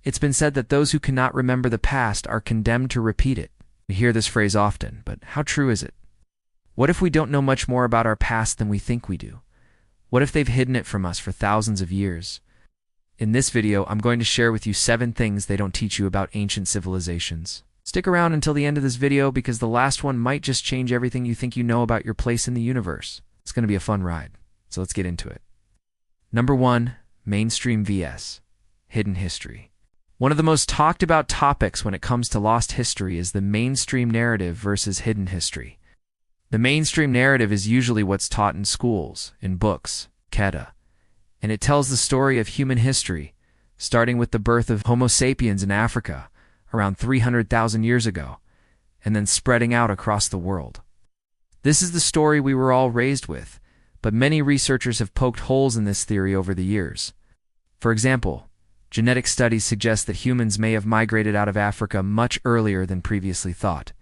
It's been said that those who cannot remember the past are condemned to repeat it. We hear this phrase often, but how true is it? What if we don't know much more about our past than we think we do? What if they've hidden it from us for thousands of years? In this video, I'm going to share with you 7 things they don't teach you about ancient civilizations. Stick around until the end of this video because the last one might just change everything you think you know about your place in the universe. It's going to be a fun ride, so let's get into it. Number 1, mainstream vs. hidden history. One of the most talked about topics when it comes to lost history is the mainstream narrative versus hidden history. The mainstream narrative is usually what's taught in schools, in books, etc., and it tells the story of human history, starting with the birth of Homo sapiens in Africa around 300,000 years ago, and then spreading out across the world. This is the story we were all raised with, but many researchers have poked holes in this theory over the years. For example, genetic studies suggest that humans may have migrated out of Africa much earlier than previously thought.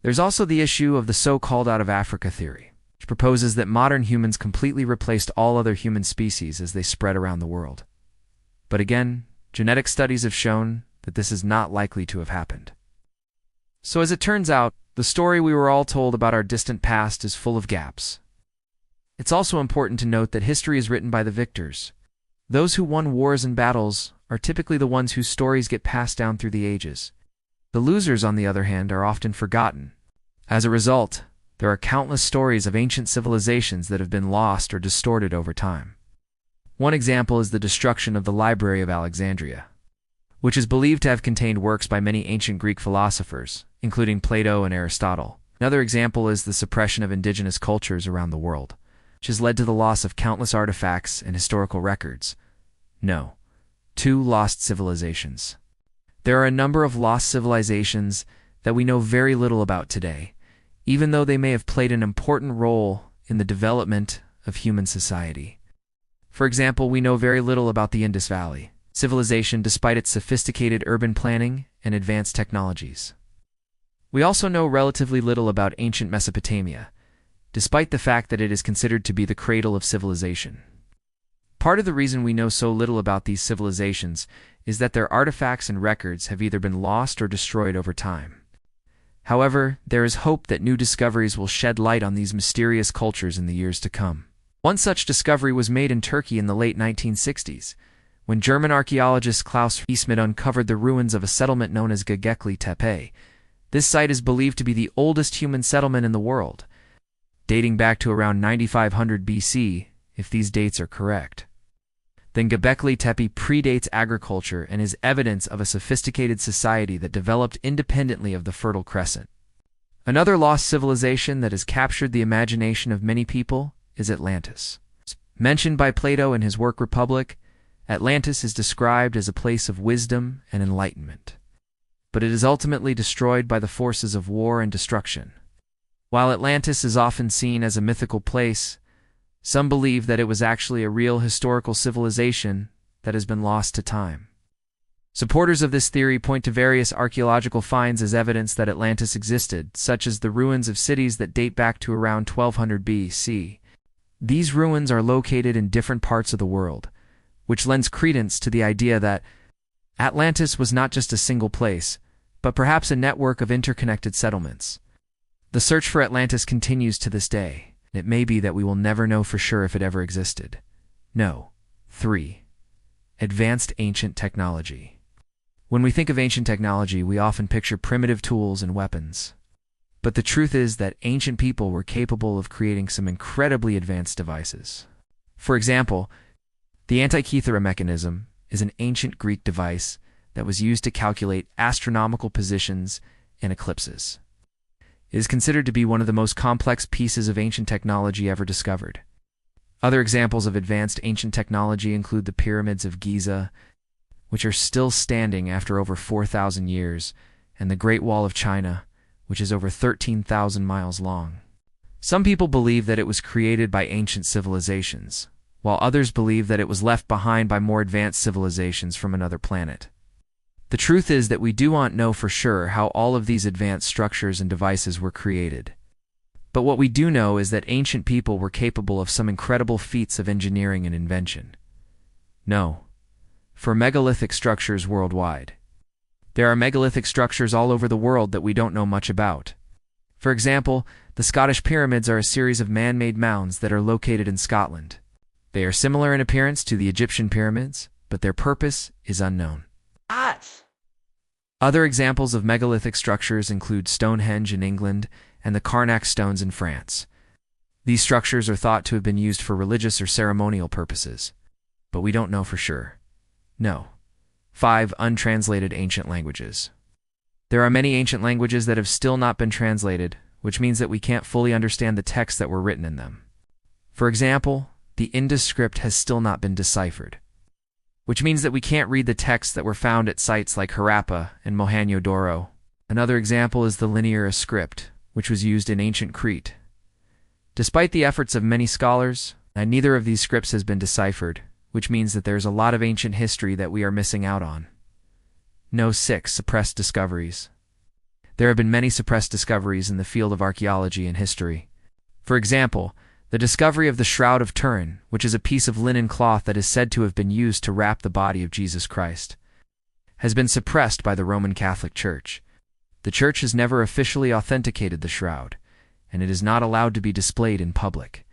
There's also the issue of the so-called out of Africa theory, which proposes that modern humans completely replaced all other human species as they spread around the world. But again, genetic studies have shown that this is not likely to have happened. So as it turns out, the story we were all told about our distant past is full of gaps. It's also important to note that history is written by the victors. Those who won wars and battles are typically the ones whose stories get passed down through the ages. The losers, on the other hand, are often forgotten. As a result, there are countless stories of ancient civilizations that have been lost or distorted over time. One example is the destruction of the Library of Alexandria, which is believed to have contained works by many ancient Greek philosophers, including Plato and Aristotle. Another example is the suppression of indigenous cultures around the world, which has led to the loss of countless artifacts and historical records. No, 2 lost civilizations. There are a number of lost civilizations that we know very little about today, even though they may have played an important role in the development of human society. For example, we know very little about the Indus Valley civilization despite its sophisticated urban planning and advanced technologies. We also know relatively little about ancient Mesopotamia, despite the fact that it is considered to be the cradle of civilization. Part of the reason we know so little about these civilizations is that their artifacts and records have either been lost or destroyed over time. However, there is hope that new discoveries will shed light on these mysterious cultures in the years to come. One such discovery was made in Turkey in the late 1960s, when German archaeologist Klaus Eastman uncovered the ruins of a settlement known as Göbekli Tepe. This site is believed to be the oldest human settlement in the world, dating back to around 9500 BC, if these dates are correct. Then Göbekli Tepe predates agriculture and is evidence of a sophisticated society that developed independently of the Fertile Crescent. Another lost civilization that has captured the imagination of many people is Atlantis. Mentioned by Plato in his work Republic, Atlantis is described as a place of wisdom and enlightenment. But it is ultimately destroyed by the forces of war and destruction. While Atlantis is often seen as a mythical place, some believe that it was actually a real historical civilization that has been lost to time. Supporters of this theory point to various archaeological finds as evidence that Atlantis existed, such as the ruins of cities that date back to around 1200 BC. These ruins are located in different parts of the world, which lends credence to the idea that Atlantis was not just a single place, but perhaps a network of interconnected settlements. The search for Atlantis continues to this day. It may be that we will never know for sure if it ever existed. No. 3. Advanced ancient technology. When we think of ancient technology, we often picture primitive tools and weapons. But the truth is that ancient people were capable of creating some incredibly advanced devices. For example, the Antikythera mechanism is an ancient Greek device that was used to calculate astronomical positions and eclipses. It is considered to be one of the most complex pieces of ancient technology ever discovered. Other examples of advanced ancient technology include the pyramids of Giza, which are still standing after over 4,000 years, and the Great Wall of China, which is over 13,000 miles long. Some people believe that it was created by ancient civilizations, while others believe that it was left behind by more advanced civilizations from another planet. The truth is that we do not know for sure how all of these advanced structures and devices were created. But what we do know is that ancient people were capable of some incredible feats of engineering and invention. No. for megalithic structures worldwide. There are megalithic structures all over the world that we don't know much about. For example, the Scottish pyramids are a series of man-made mounds that are located in Scotland. They are similar in appearance to the Egyptian pyramids, but their purpose is unknown. Other examples of megalithic structures include Stonehenge in England and the Karnak stones in France. These structures are thought to have been used for religious or ceremonial purposes, but we don't know for sure. No. 5. Untranslated ancient languages. There are many ancient languages that have still not been translated, which means that we can't fully understand the texts that were written in them. For example, the Indus script has still not been deciphered, which means that we can't read the texts that were found at sites like Harappa and Mohenjo-daro. Another example is the linear script, which was used in ancient Crete. Despite the efforts of many scholars, neither of these scripts has been deciphered, which means that there's a lot of ancient history that we are missing out on. No. 6. Suppressed discoveries. There have been many suppressed discoveries in the field of archaeology and history. For example, the discovery of the Shroud of Turin, which is a piece of linen cloth that is said to have been used to wrap the body of Jesus Christ, has been suppressed by the Roman Catholic Church. The Church has never officially authenticated the shroud, and it is not allowed to be displayed in public.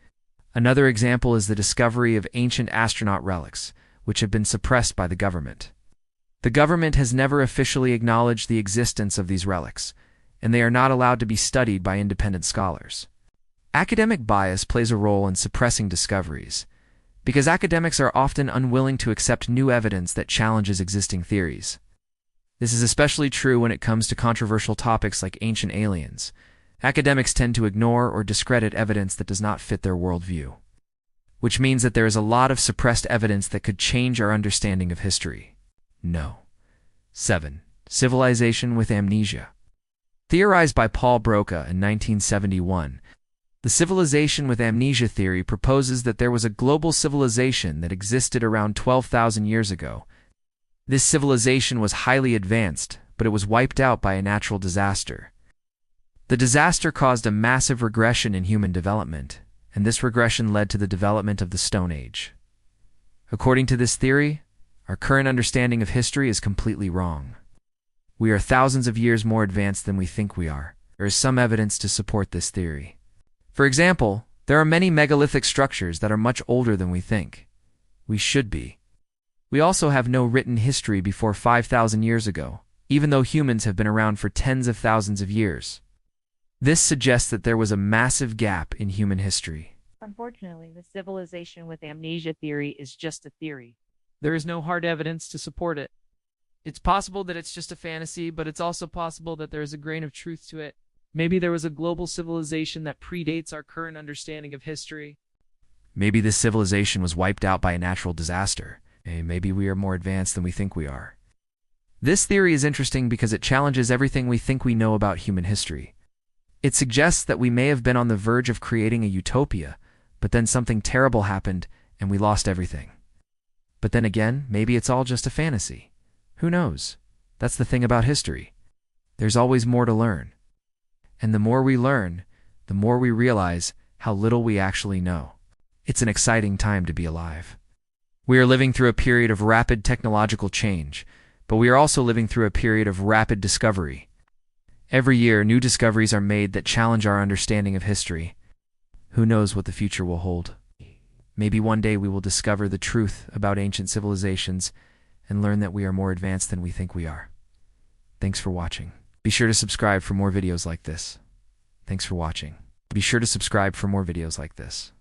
Another example is the discovery of ancient astronaut relics, which have been suppressed by the government. The government has never officially acknowledged the existence of these relics, and they are not allowed to be studied by independent scholars. Academic bias plays a role in suppressing discoveries, because academics are often unwilling to accept new evidence that challenges existing theories. This is especially true when it comes to controversial topics like ancient aliens. Academics tend to ignore or discredit evidence that does not fit their worldview, which means that there is a lot of suppressed evidence that could change our understanding of history. No. 7. Civilization with amnesia. Theorized by Paul Broca in 1971, the civilization with amnesia theory proposes that there was a global civilization that existed around 12,000 years ago. This civilization was highly advanced, but it was wiped out by a natural disaster. The disaster caused a massive regression in human development, and this regression led to the development of the Stone Age. According to this theory, our current understanding of history is completely wrong. We are thousands of years more advanced than we think we are. There is some evidence to support this theory. For example, there are many megalithic structures that are much older than we think. We should be. We also have no written history before 5,000 years ago, even though humans have been around for tens of thousands of years. This suggests that there was a massive gap in human history. Unfortunately, the civilization with amnesia theory is just a theory. There is no hard evidence to support it. It's possible that it's just a fantasy, but it's also possible that there is a grain of truth to it. Maybe there was a global civilization that predates our current understanding of history. Maybe this civilization was wiped out by a natural disaster. Maybe we are more advanced than we think we are. This theory is interesting because it challenges everything we think we know about human history. It suggests that we may have been on the verge of creating a utopia, but then something terrible happened and we lost everything. But then again, maybe it's all just a fantasy. Who knows? That's the thing about history. There's always more to learn. And the more we learn, the more we realize how little we actually know. It's an exciting time to be alive. We are living through a period of rapid technological change, but we are also living through a period of rapid discovery. Every year, new discoveries are made that challenge our understanding of history. Who knows what the future will hold? Maybe one day we will discover the truth about ancient civilizations and learn that we are more advanced than we think we are. Thanks for watching. Be sure to subscribe for more videos like this. Thanks for watching. Be sure to subscribe for more videos like this.